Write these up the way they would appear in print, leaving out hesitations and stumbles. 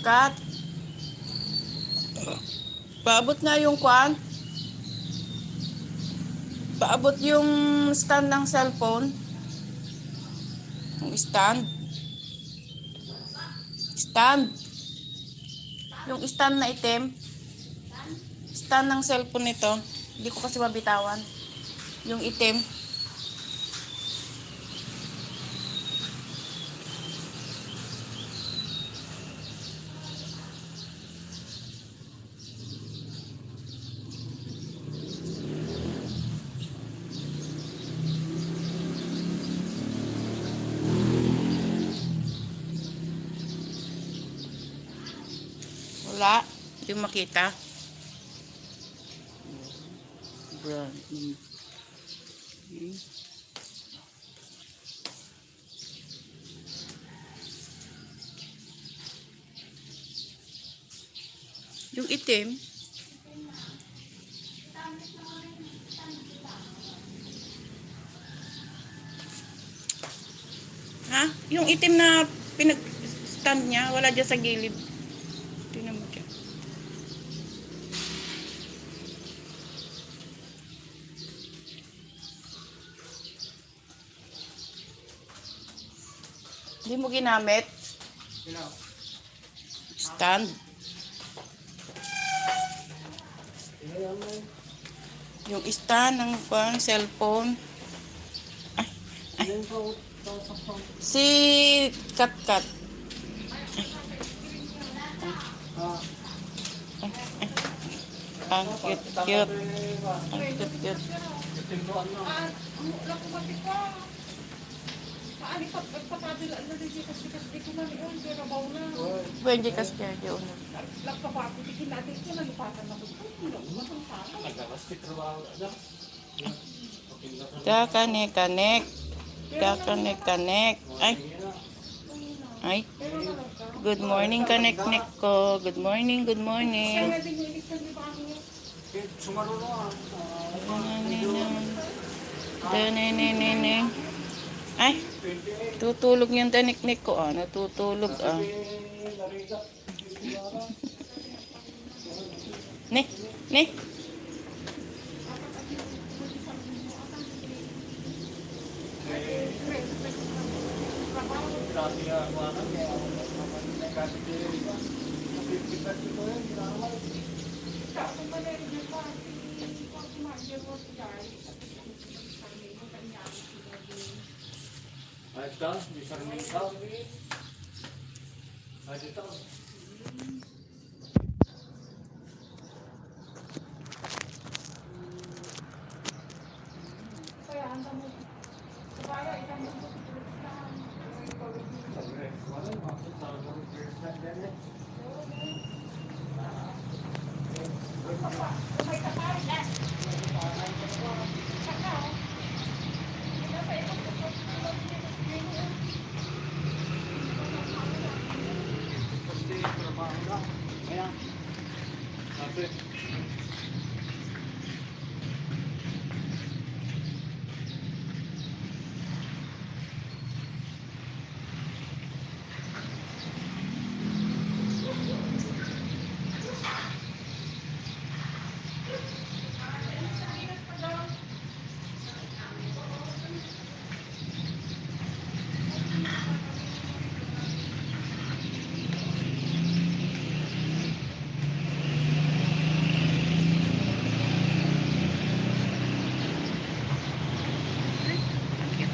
Kat, paabot nga yung kwan. Paabot yung stand ng cellphone. Yung stand. Stand. Yung stand na itim. Stand ng cellphone nito. Hindi ko kasi mabitawan. Yung itim. Wala. Hindi makita. Brand. Yung itim. Ha? Yung itim na pinag-stand niya, wala dyan sa gilid. Tingnan mo dyan. Hindi mo ginamit? Stand. Yung stand ng cellphone. Ay, ay. Si Kat. Ang cute. Ang cute. Pwede kasi yun. Kakanek. Ay. Good morning, kanek ko. Good morning. Ay, tutulog yung danik-nik ko. Natutulog. Ne.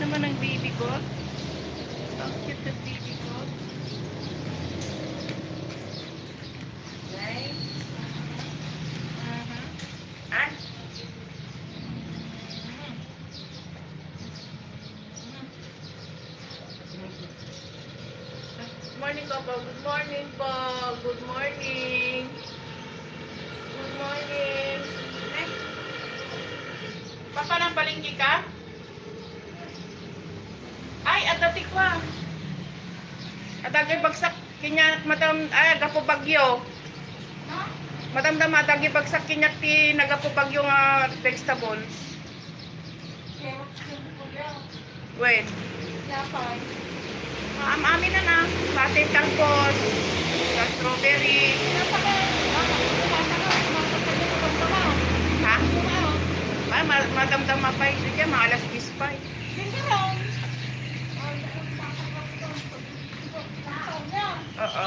Naman ang baby ko. Ang cute ng baby ko. Right? Good morning po. Good morning po. Good morning. Good morning. Papa ng palengke ka? Ay, adati ko. Adagay bagsak kinya gapo bagyo. Madamdam adagay bagsak kinya ti nagapo bagyo nga vegetables. Wait. Amin na. Pati tangkos. strawberry. Ha? Madamdam pa yun. Sige, mga alas 10 pa eh. Oo.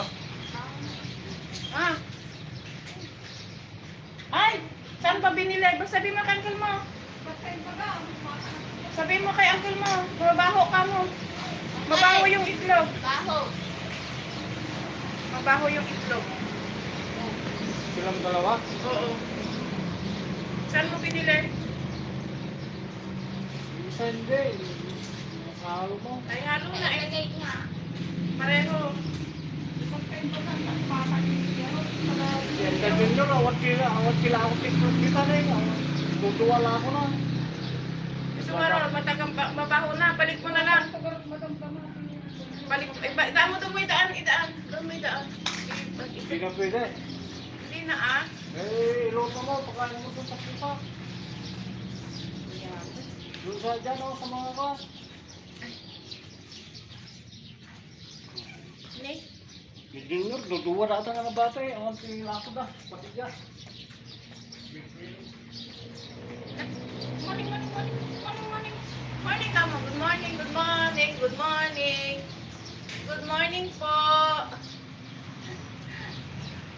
Ah. Ay, saan pa binili? Sabi mo kay uncle mo. Sabi mo kay uncle mo. Mabaho ka mo. Mabaho yung itlog. Mabaho yung itlog. Silang dalawa? Oo. Saan mo binili? Isa hindi. Nakahalo mo. Ay, halo na eh. Pareho. Yan ka junior, awat kila ako tiktok kita na yun. Tutuwala ako na. Gusto mo ron, mabaho na. Balik mo na lang. Balik. Daan mo doon mo idaan. Doon mo idaan. Hindi na pwede. Hindi na ah. Eh, iluto mo, pagkain mo doon sa kita. Doon sa dyan ako sa mga ka. Ni? Yung junior, duduwa na ata nga ng bata eh. Awat kila ako na, patigas. Morning. Morning ka mo. Good morning. Good morning po.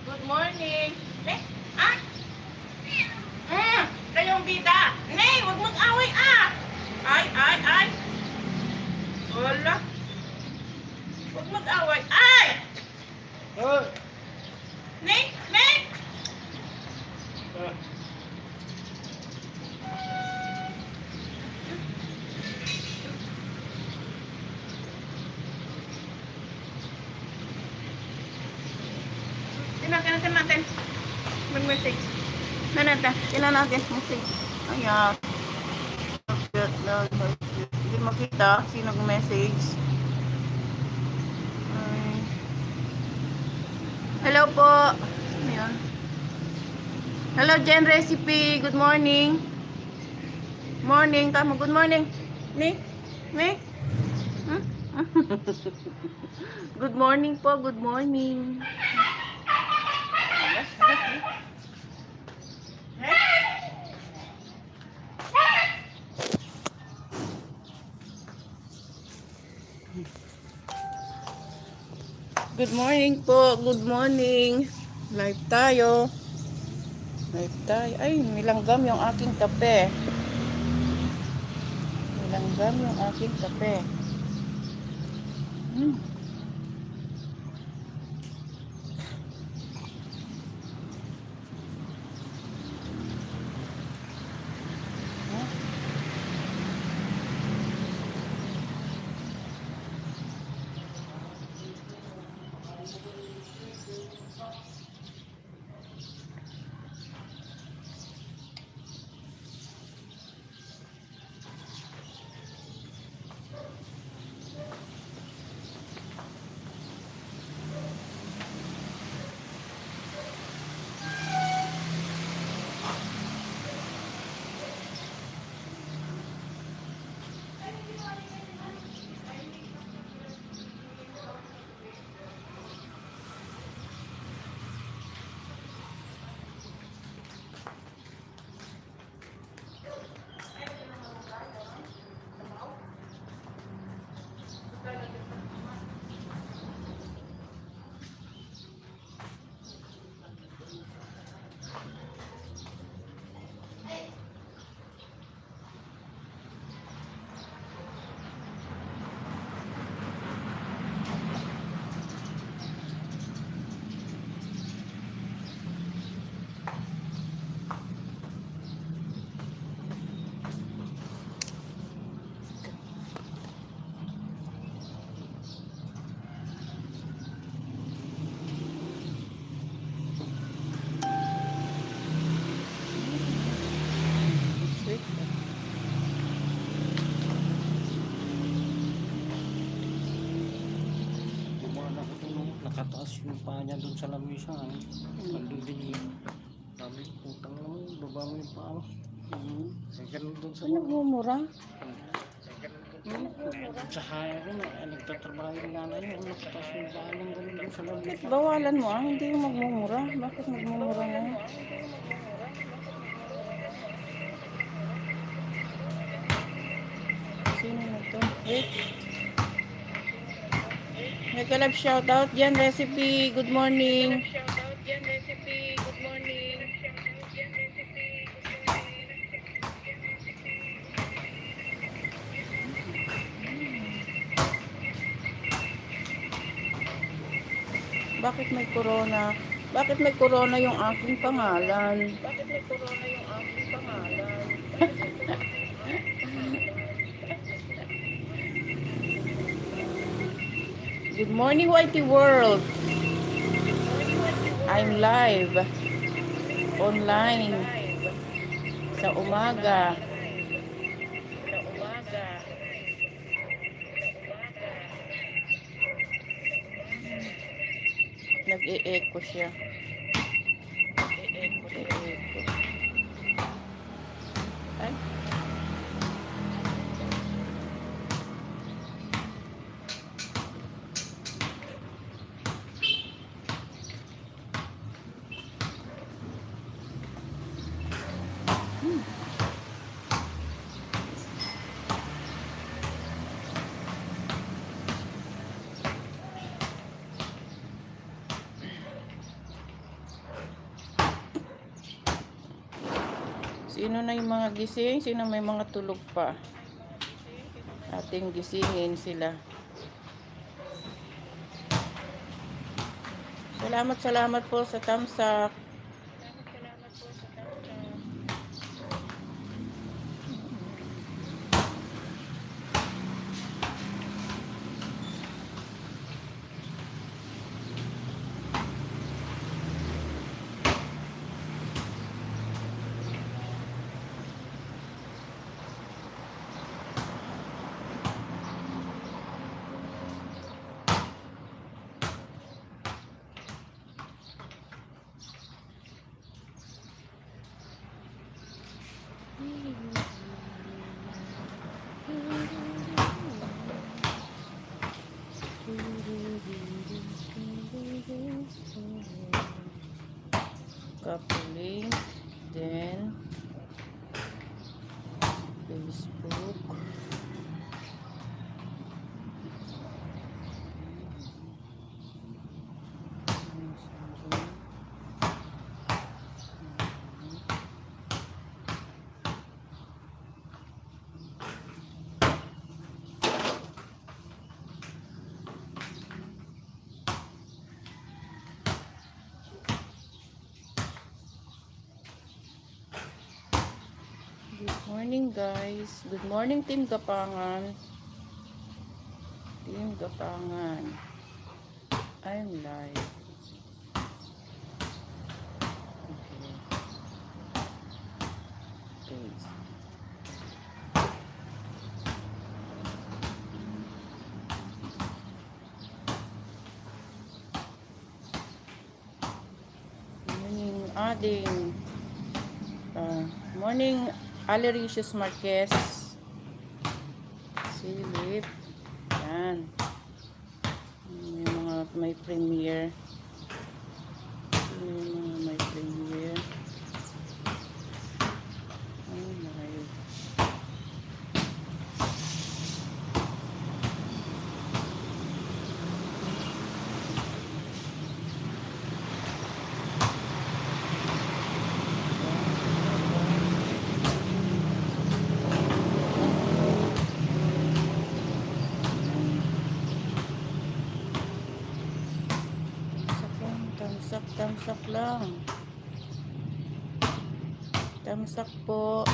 Good morning. Eh? Ah? Kayong bida. Nay, huwag mag-away ah. Ay. Wala. Huwag mag-away. Ay! Eh! Nay! Tingnan natin. Mag-message. Tingnan natin. Message. Ayan. Hindi makita sino nag-message. Hello po. Ayan. Hello, Jen Recipe. Good morning. Morning. Tama, good morning. Ni? Hmm? Good morning po. Good morning. Good morning po. Good morning. Live tayo. Ay, nilanggam yung aking kape. Nakataas yung paa niya doon sa lamisa. Nandun din yung sabi, putang naman, baba mo yung paa mo. Ay ganun doon sa Ano mo mura? Ay ganun doon Sa hiring, nagtatrabaho yung nanay mo. Tapos may bahay ng ganun doon sa loob ng bahay. Bawalan mo hindi yung magmumura. Bakit magmumura na? Sino na to? Wait. May kalab shoutout dyan, recipe. Good morning. Bakit may corona? Bakit may corona yung aking pangalan? Good morning, Whitey World. I'm live. Online. Sa umaga. Nag-e-echo siya. Nag-e-echo. Ay. Sino na yung mga gising? Sino may mga tulog pa? Ating gisingin sila. Salamat po sa thumbs up. Copy link, then Facebook. Good morning guys. Good morning Team Gapangan. Team Gapangan. I'm live. Okay. Please. Morning Ading. Morning Alericious Marquez. Silip. Yan. May mga may premiere. May mga may premiere. Oh my. Tamsak lang. Tamsak po.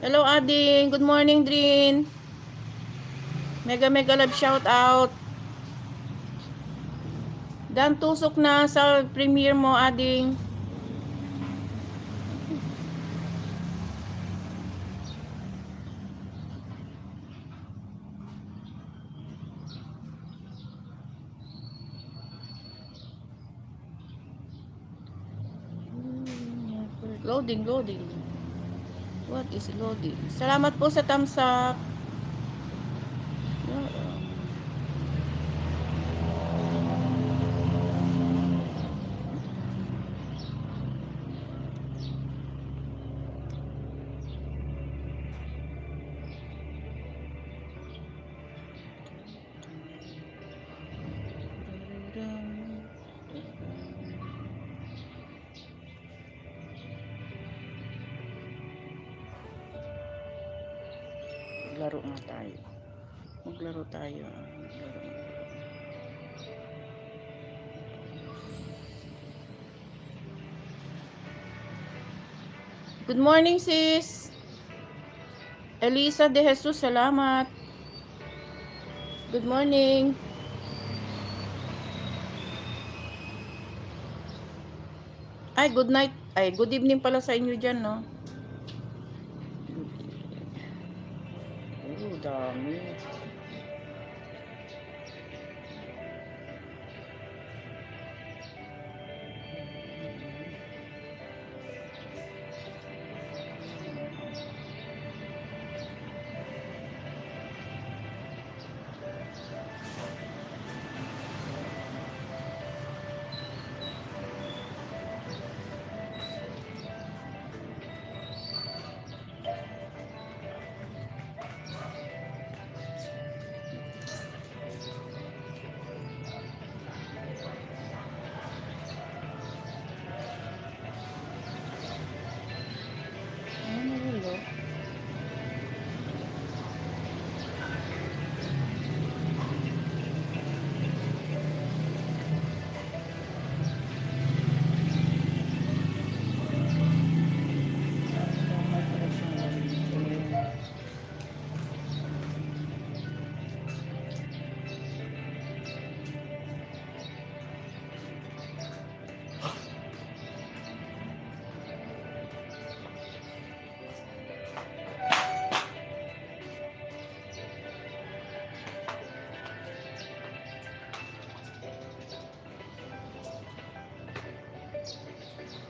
Hello, Ading. Good morning, Drin. Mega mega love shout out. Dan tusok na sa premiere mo, Ading. Loading, loading. What is loading? Salamat po sa thumbs up. Maglaro nga tayo. Maglaro tayo. Maglaro. Good morning, sis. Elisa de Jesus, salamat. Good morning. Ay, good night. Ay, good evening pala sa inyo dyan, no? Oh, dami.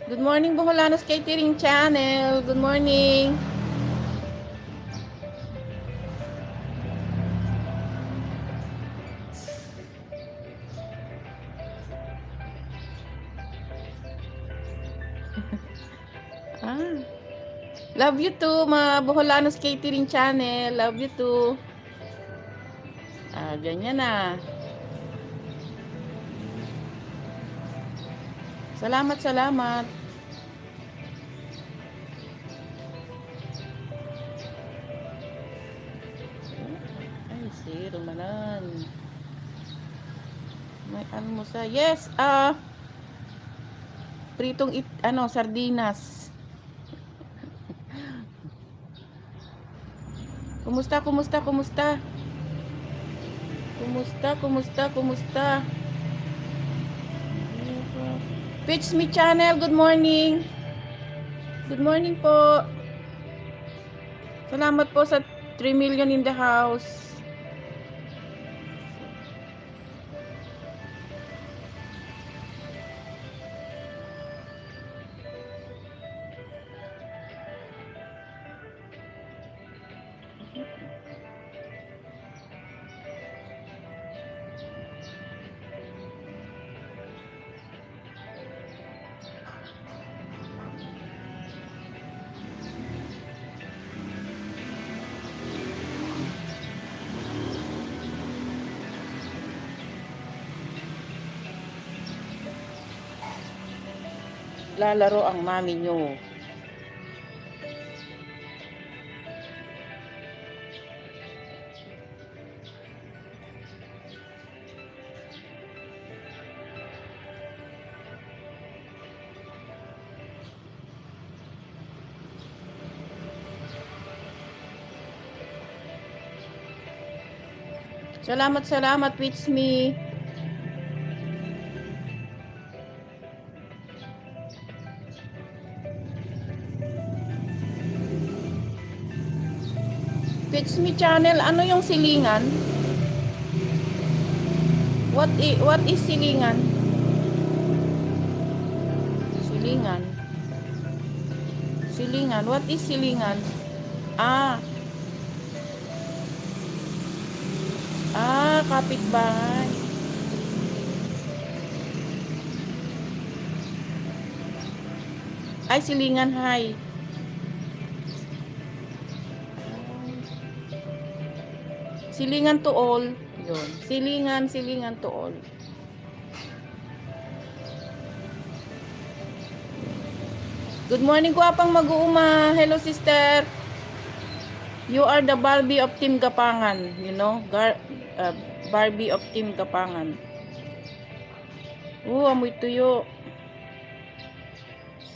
Good morning, Boholanos Catering Channel. Good morning. Ah. Love you too, mga Boholanos Catering Channel. Love you too. Ah, ganyan na. Salamat, salamat. Ay, si Rumanan. May almusa. Yes, pritong sardinas. Kumusta, kumusta, kumusta? Kumusta, kumusta, kumusta? Pitch Me Channel, good morning. Good morning po. Salamat po sa 3 million in the house. Lalaro ang mami nyo. Salamat, salamat, with me. With me channel, ano yung silingan? What is silingan? Silingan. Silingan, what is silingan? Ah, kapitbahay. Ay, silingan, hi. Silingan to all. Yun. Silingan to all. Good morning, guwapang mag-uuma. Hello, sister. You are the Barbie of Team Gapangan. You know? Barbie of Team Gapangan. Amoy tuyo.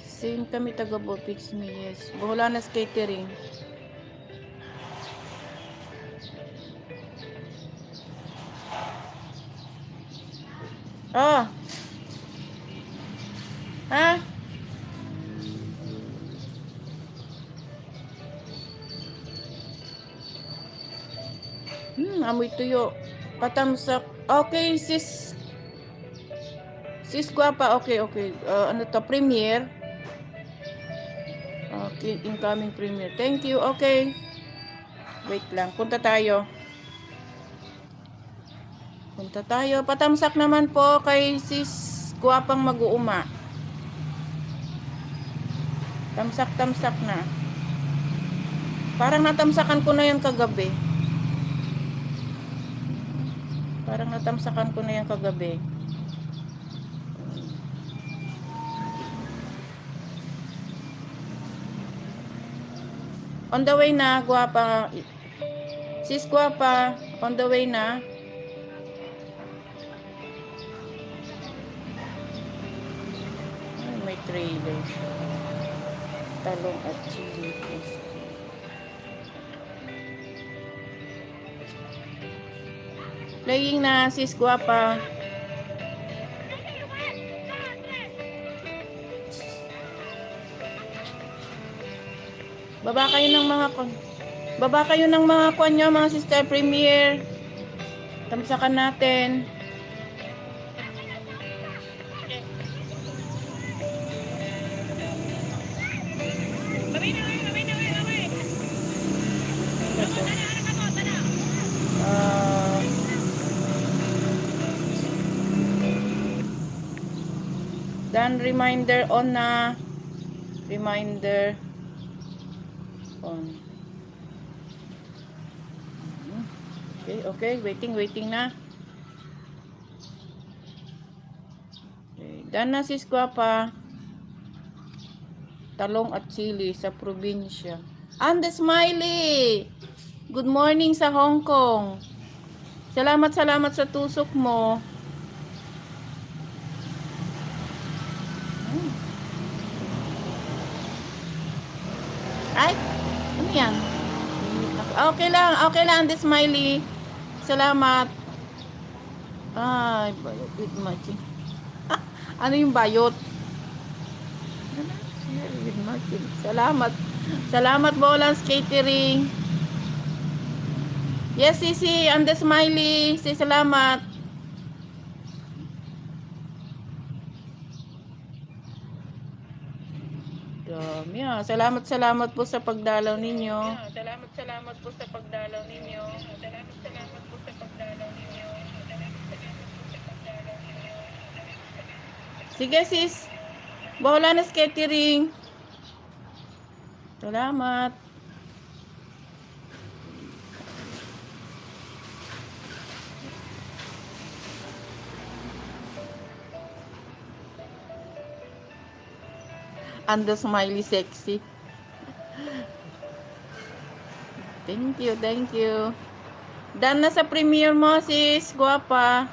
Same kami taga Bopix me, yes. Boholanas Catering. Ha? Amoy tuyo. Patamsak. Okay, sis guwapa. Okay. Ano to? Premiere. Okay, incoming premiere. Thank you. Okay. Wait lang. Punta tayo. Patamsak naman po kay sis guwapang mag-uuma. Tamsak na. Parang natamsakan ko na yan kagabi. On the way na, guwapa. Sis guwapa, on the way na. Ay, may trailer. Talong at chili. Playing na, sis guwapa. Baba kayo ng mga kwan nyo, mga sister premiere. Tamsakan natin. Dan reminder on na. Reminder on. Okay, waiting na. Okay, dan na sis guwapa. Talong at chili sa probinsya. And the Smiley. Good morning sa Hong Kong. Salamat sa tusok mo. Ay, ano yan? Okay lang, the Smiley. Salamat. Ay, bayot with matching. Ano yung bayot? With matching. Salamat, Bolans Catering. Yes, Sisi, and the Smiley. Salamat. Salamat po sa pagdalaw ninyo. Sige sis, Boholanas Catering. Salamat. And the Smiley sexy. Thank you. Dan na sa premiere mo, sis. Guwapa.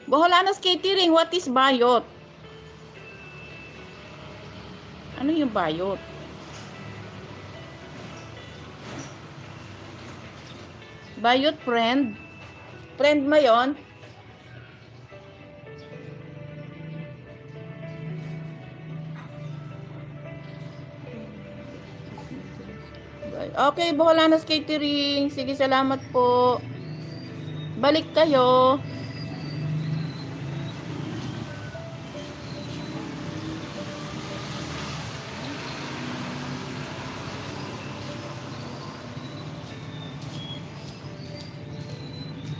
Boholanos Catering, what is bayot? Ano yung bayot? Bayot friend? Friend mo yon? Okay, Boholanos Catering. Sige, salamat po. Balik kayo.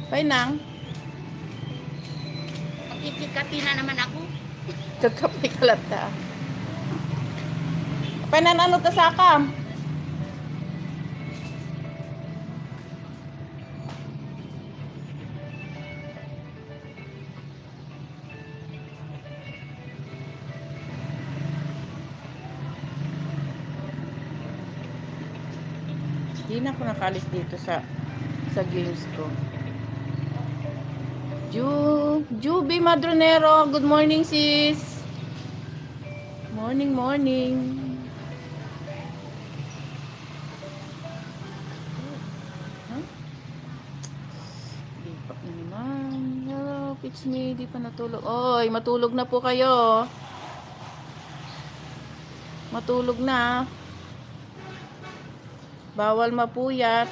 Painang. Makikikati na naman ako. Kagkapay kalata. Painan ano ta sakam? Hindi na ako nakalis dito sa games ko. Juby Madronero, good morning sis. Morning, morning. Huh? Lipat na naman. Hello, it's me. Di pa natulog. Oy, matulog na po kayo. Matulog na. Bawal mapuyat.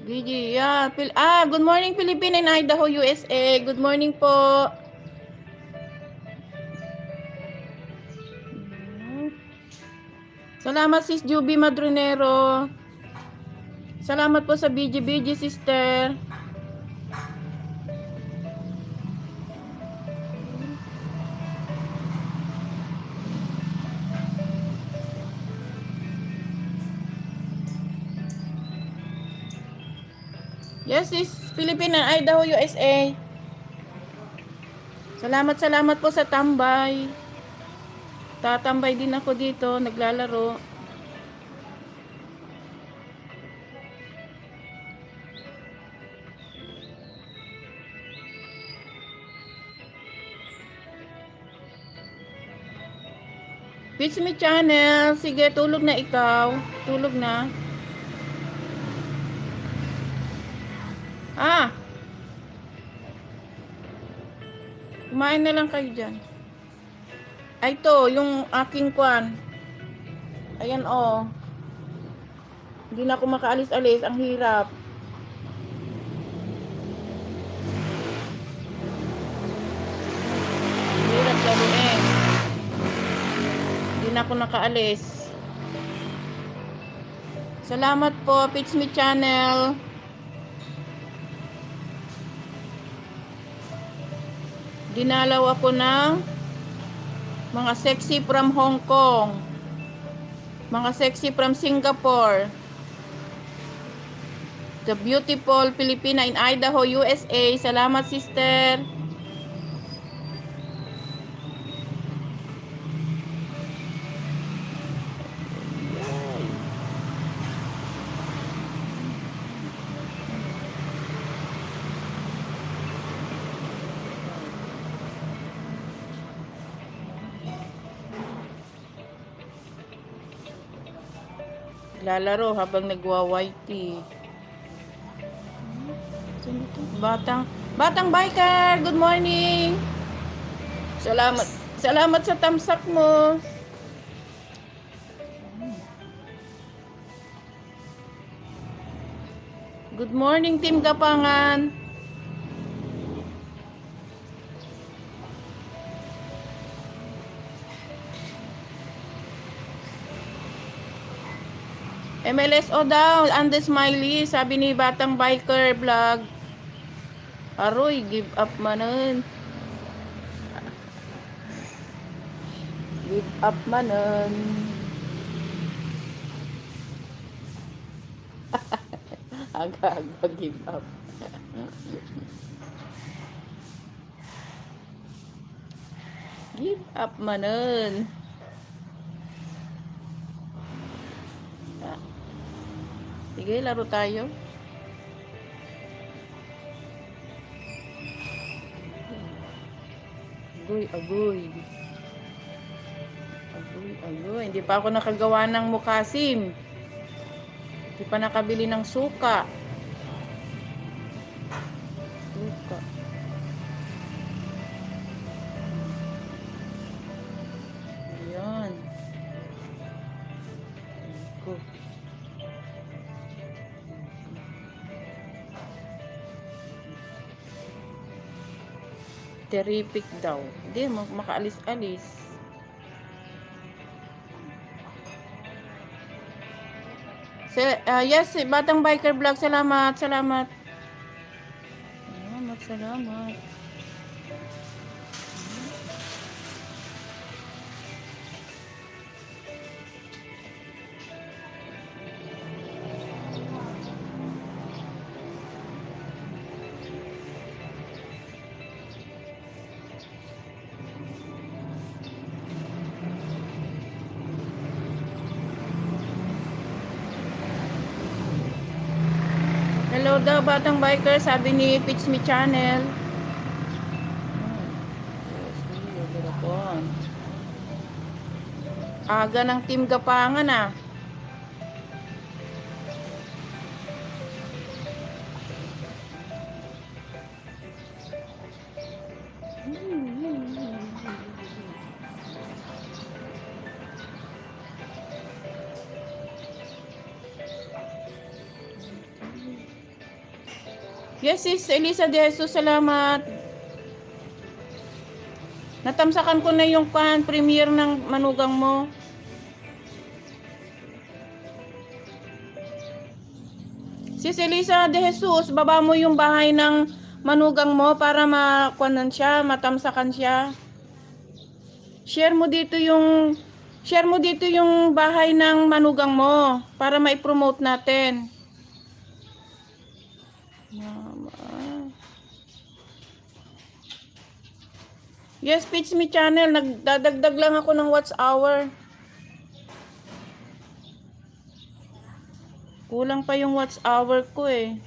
Gigi, yeah. Good morning Philippines and Idaho, USA. Good morning po. Salamat sis Juby Madronero. Salamat po sa BG sister. Yes, sis Philippines and Idaho, USA. Salamat po sa tambay. Tatambay din ako dito, naglalaro. Pitch me channel. Sige, tulog na ikaw. Tulog na. Kumain na lang kayo dyan. Ay, to, yung aking kwan. Ayan, oh. Hindi na ako makaalis-alis. Ang hirap. Hirap laruin. Hindi na ako nakaalis. Salamat po, Pitch Me Channel. Dinalaw ako ng mga sexy from Hong Kong, mga sexy from Singapore, the beautiful Filipina in Idaho, USA. Salamat sister. Lalaro habang nagwa-white tea. Batang biker, good morning. Salamat sa tamsak mo. Good morning, Team Gapangan. MLSO daw, Ande Smiley, sabi ni Batang Biker Vlog. Aroy, give up manon. Give up manon. Aga-aga, give up. Give up manon. Sige, laro tayo. Agoy, agoy. Agoy, agoy. Hindi pa ako nakagawa ng mukasim. Hindi pa nakabili ng suka. Suka. Ayan. Go. Terrific daw. Hindi, makaalis-alis. Yes, Batang Biker Vlog. Salamat, salamat. Salamat, salamat. Hello daw, Batang Biker, sabi ni Pitch Me Channel. Aga ng Team Gapangan ah. Yes, sis Elisa de Jesus, salamat. Natamsakan ko na yung premiere ng manugang mo. Sis Elisa de Jesus, baba mo yung bahay ng manugang mo para makuanan siya, matamsakan siya. Share mo dito yung bahay ng manugang mo para mai-promote natin. Yes, Pitch Me Channel. Nagdadagdag lang ako ng watch hour. Kulang pa yung watch hour ko eh.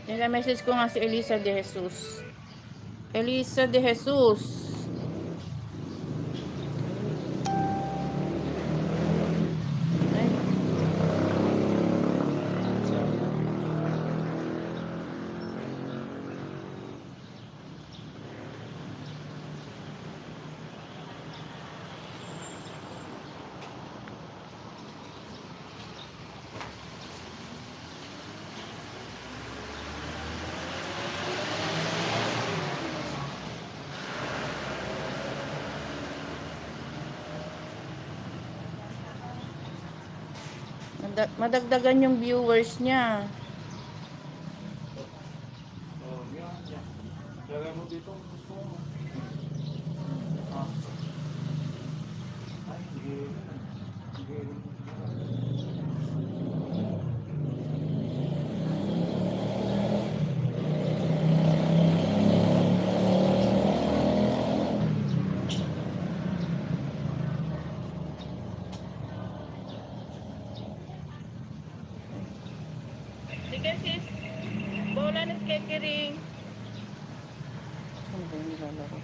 Nila-message ko nga si Elisa de Jesus. Elisa de Jesus. Madagdagan yung viewers niya. Oh, yan. Lagay mo dito. Gusto mo. Ay, hindi. Sige sis, bola ng skatering. Saan ba yung nilalaro?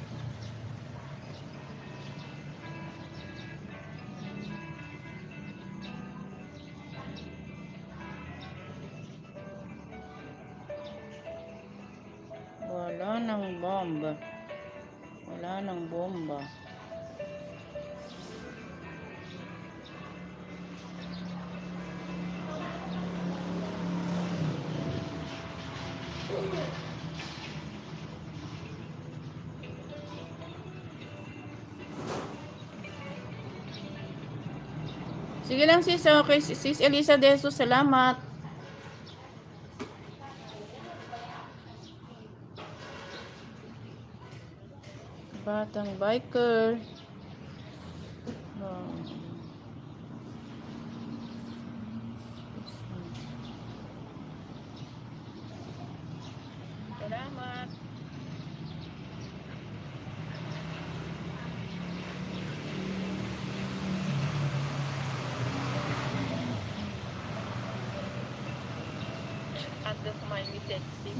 Wala nang bomba. Wala nang bomba. Sige lang sis, okay, sis Elisa de Jesus, salamat. Batang Biker. Salamat. At the smiley sexy.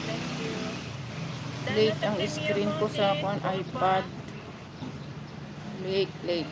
Thank you. Late ang screen ko sa iPad. Late.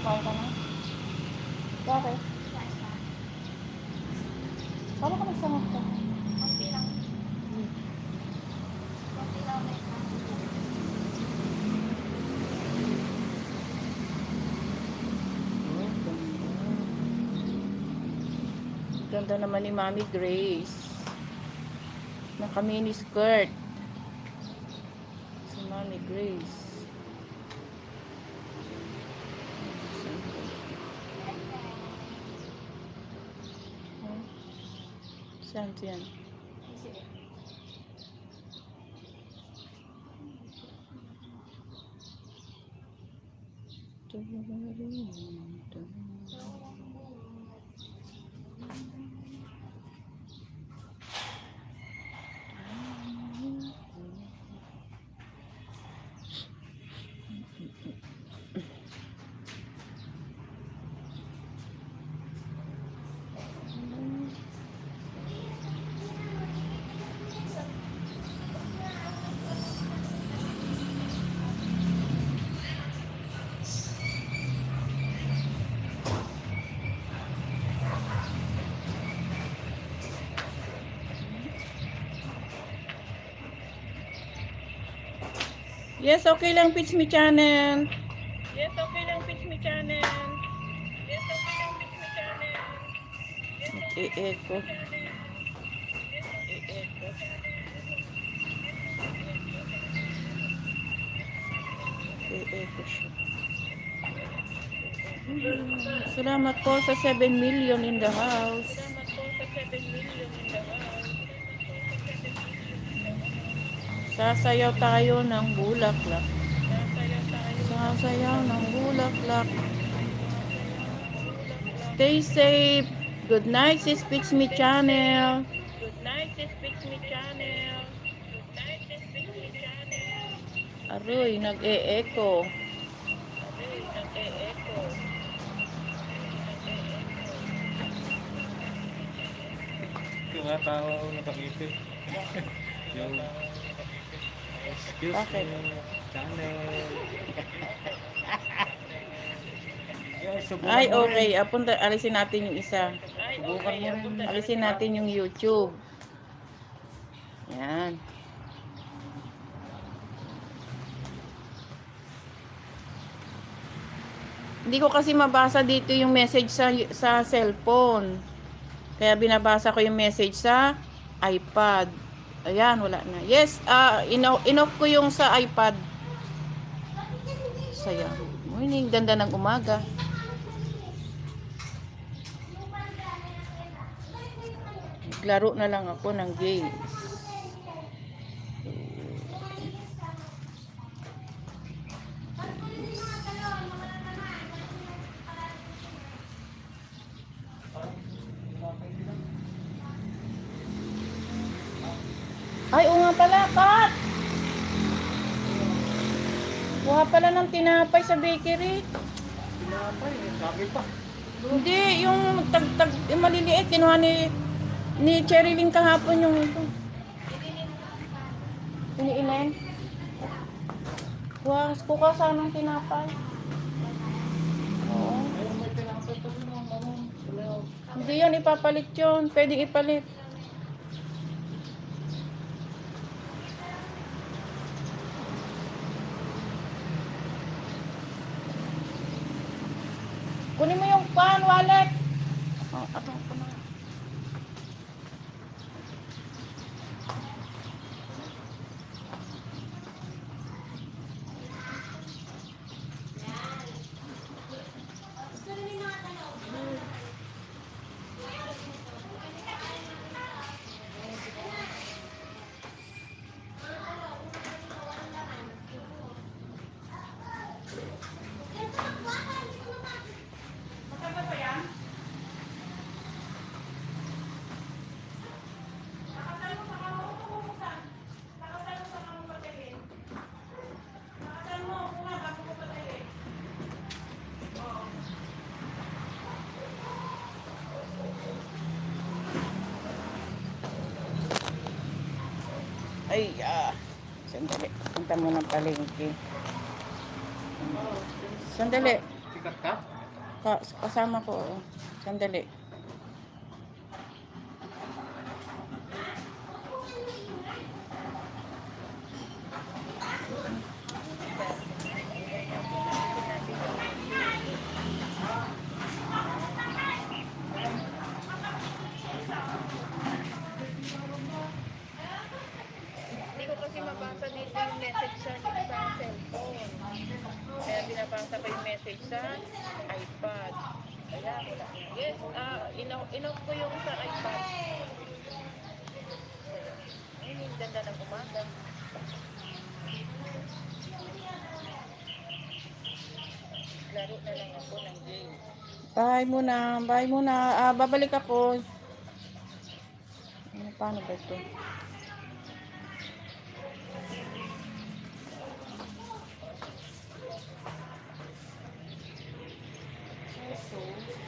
Kaya ka na? Bakit? Paano ka nagsangot ka? Konti lang. Konti lang ulit. Ganda naman ni Mami Grace. Naka mini skirt. Si Mami Grace. Saan yan? Yes, okay lang, Pitch Me Channel. Yes, okay lang, Pitch Me Channel. Yes, okay lang, Pitch Me Channel. Nag-e-echo. E-echo. E-echo siya. Salamat po sa 7 million in the house. Salamat po sa 7 million in the house. Sasayaw tayo ng bulaklak. Sasayaw ng bulaklak. Stay safe. Good night, sis Pitch Me Channel. Good night, sis Pitch Me Channel. Good night, sis Pitch Me Channel. Aroy, nag-e-echo. Aroy, nag-e-echo. Ito nga tao ako nakakipit. Yung excuse Bakit? me, channel. Ay, okay. Apunta, alisin natin yung isa. Subukan mo rin. Alisin natin yung YouTube. Yan. Hindi ko kasi mabasa dito yung message sa cellphone. Kaya binabasa ko yung message sa iPad. Ayan, wala na. Yes, inoff ko yung sa iPad. Saya. Morning, ganda ng umaga. Naglaro na lang ako ng games. Ay, oo nga pala, Kat! Kuha pala ng tinapay sa bakery. Tinapay, dami pa. Hindi, yung tag-tag, yung maliliit, kinuha ni Cherilyn kahapon yung ito. Iniilan? Kuha sana ng tinapay. Oo. Ayun, may tinapay pa rin ang ano. Hindi yan, ipapalit yun. Pwedeng ipalit. Kunin mo yung wallet. Oh, atong ko na. Ay, sandali. Punta mo ng palengke. Sandali. Sikat ka? Kasama ko. Oh. Sandali. Hindi ko kasi mabasa dito yung message sa cellphone. Kaya binabasa ko yung message sa iPad. Kaya wala. Yes, inoff ko yung sa iPad. Ayun, yung ganda ng umaga. Laro na lang ako ng game. Bye muna. Bye muna. Babalik ako. Paano ba ito?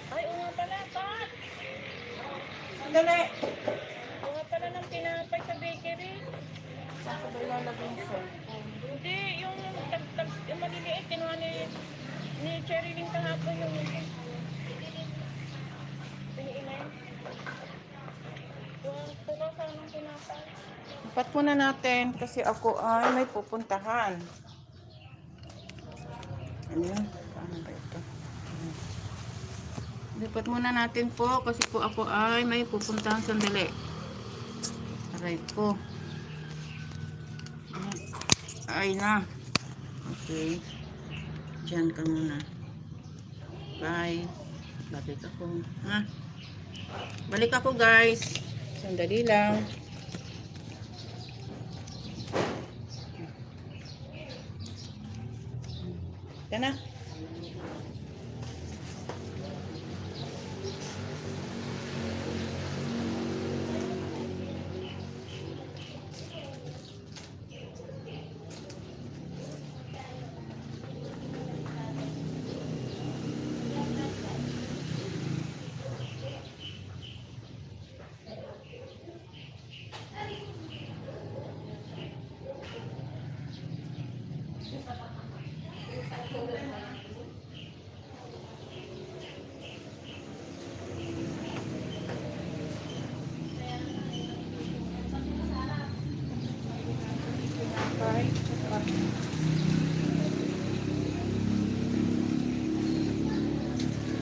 Ay, oo nga pala, Pat! Sandali. Oo nga pala ng tinapay sa bakery. Saan ko ba ilalagay yung cellphone? Hindi, yung tag-tag, yung maliliit, kinuha ni Cherilyn kahapon yung piniinay. Kuha ka ng tinapay. Ipat muna natin kasi ako ay may pupuntahan. Ano yun? Paano ba ito? Lipat muna natin po kasi po ako ay may pupuntahan. Sandali. Aray ko. Ay na. Okay. Diyan ka muna. Bye. Balik ako. Ha? Balik ako guys. Sandali lang. Yan na.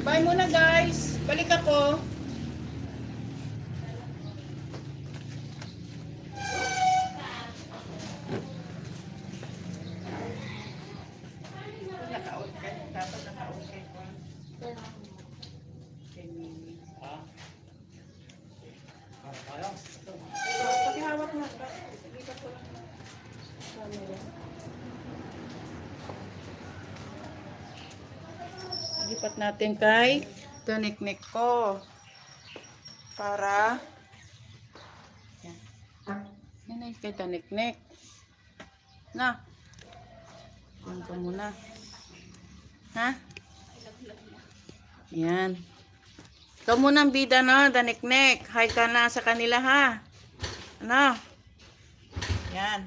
Bye muna guys. Balik ako. Naka-out ka. Dapat naka-out ka. Ha? Ayaw. Pakihawak na. Lipat ko lang. Lipat natin kay tuniknik ko. Para yan. Yan ay kay tuniknik. Na. Yan ka muna. Ha? Yan. Ikaw muna ang bida, no? Daniknek. Hi ka na sa kanila, ha? Ano? Yan.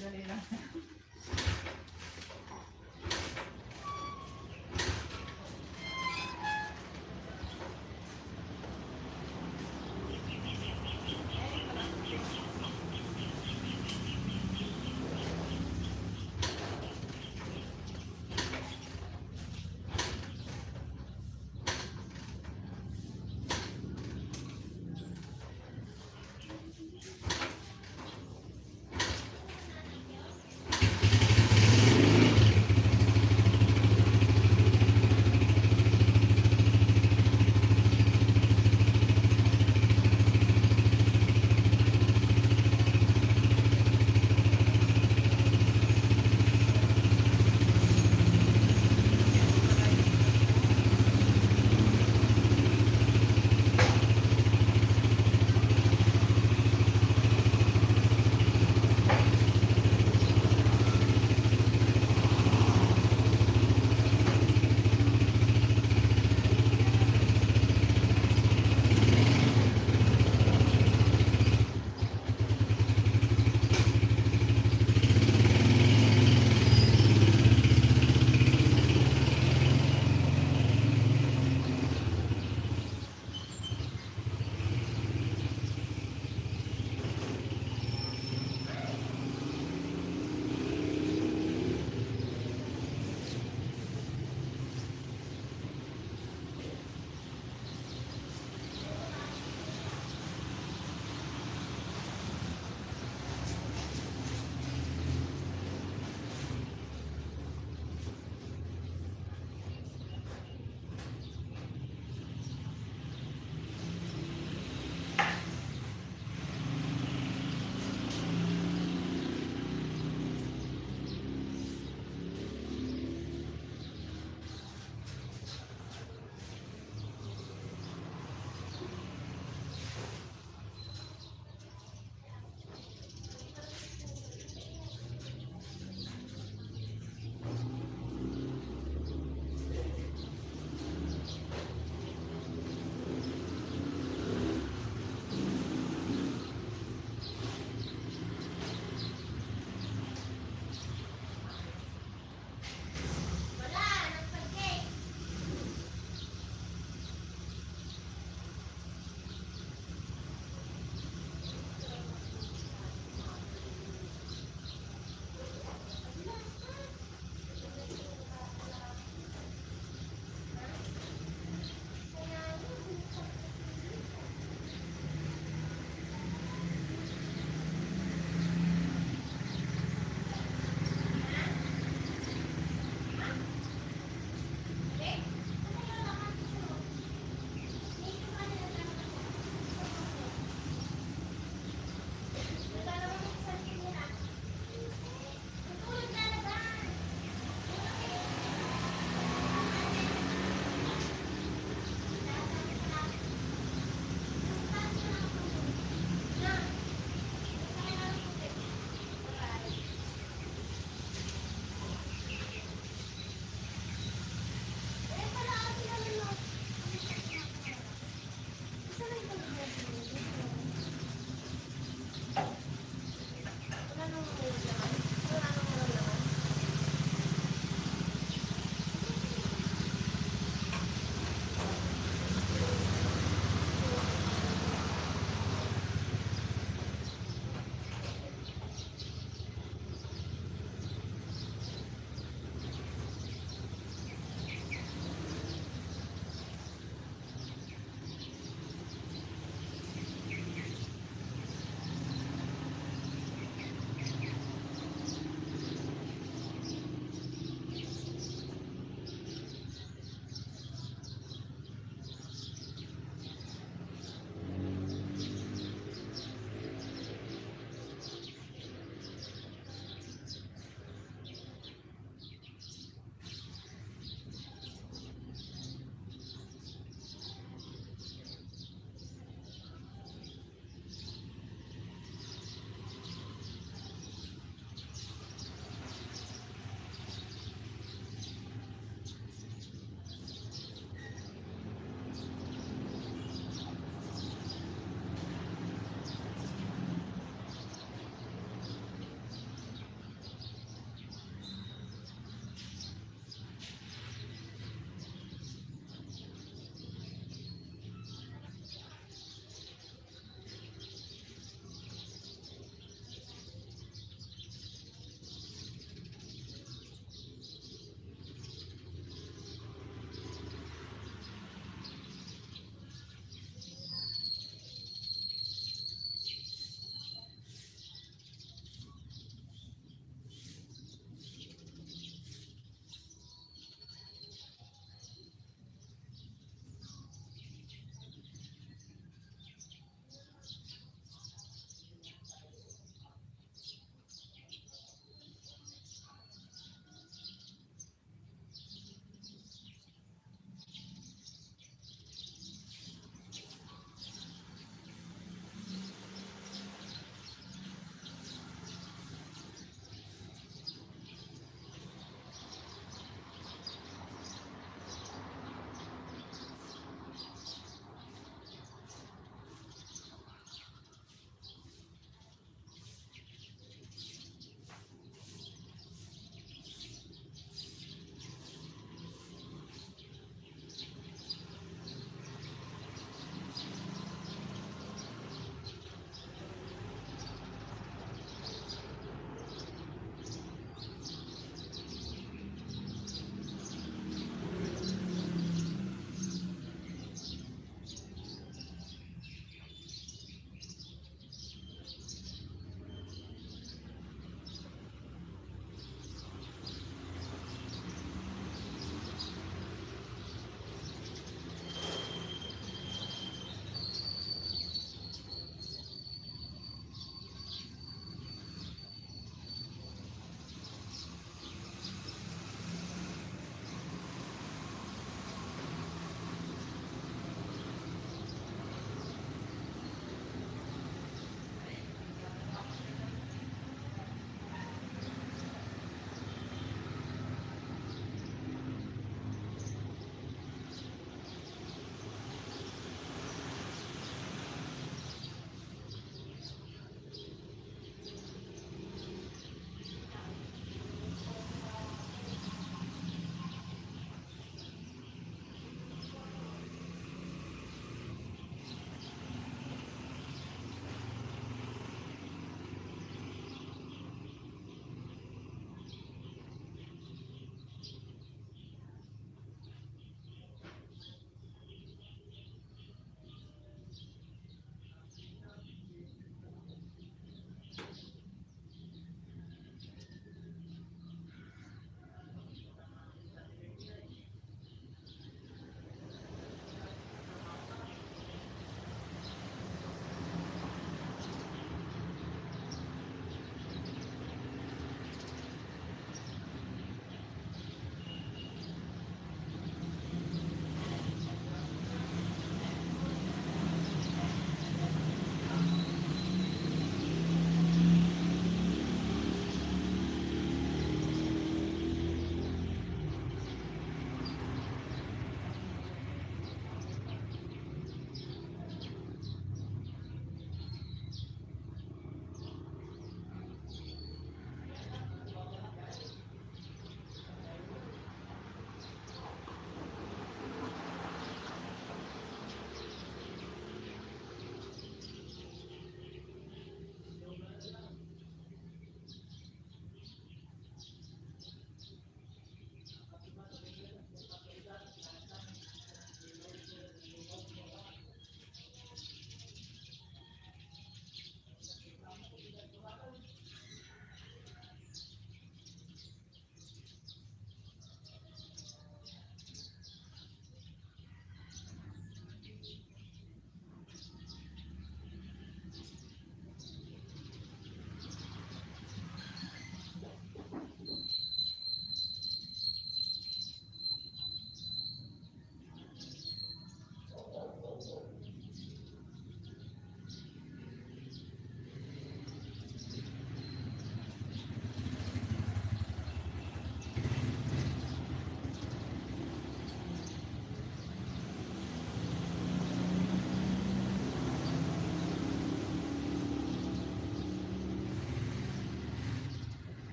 Dali lang.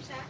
siya?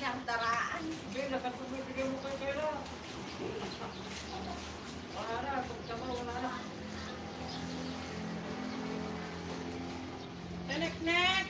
Hindi, nakatubigay mo kay Kayla. Wala na, pagkama, wala na. Nek! Nek!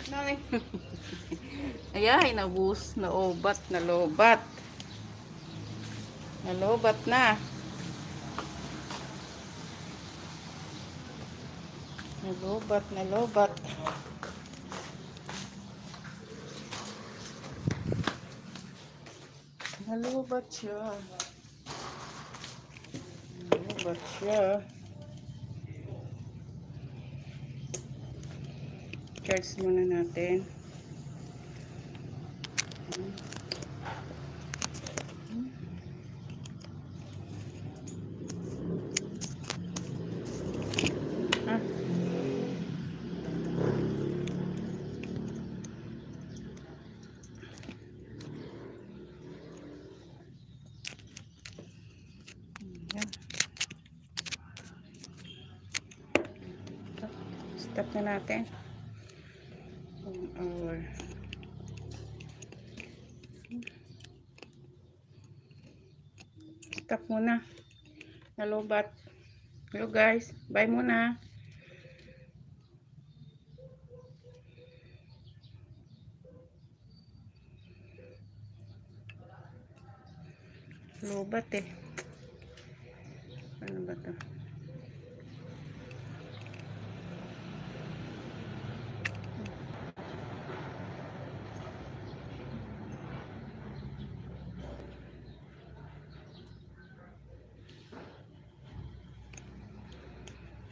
Nay. Ayay, nabus, naobat, nalobat. Nalobat na. Nalobat. Nalobat siya. Charge muna natin. Ah. Ayan. Stop na natin. 1 hour. Stop muna. Nalobat. Hello guys. Bye muna. Lubat eh. Ano ba to?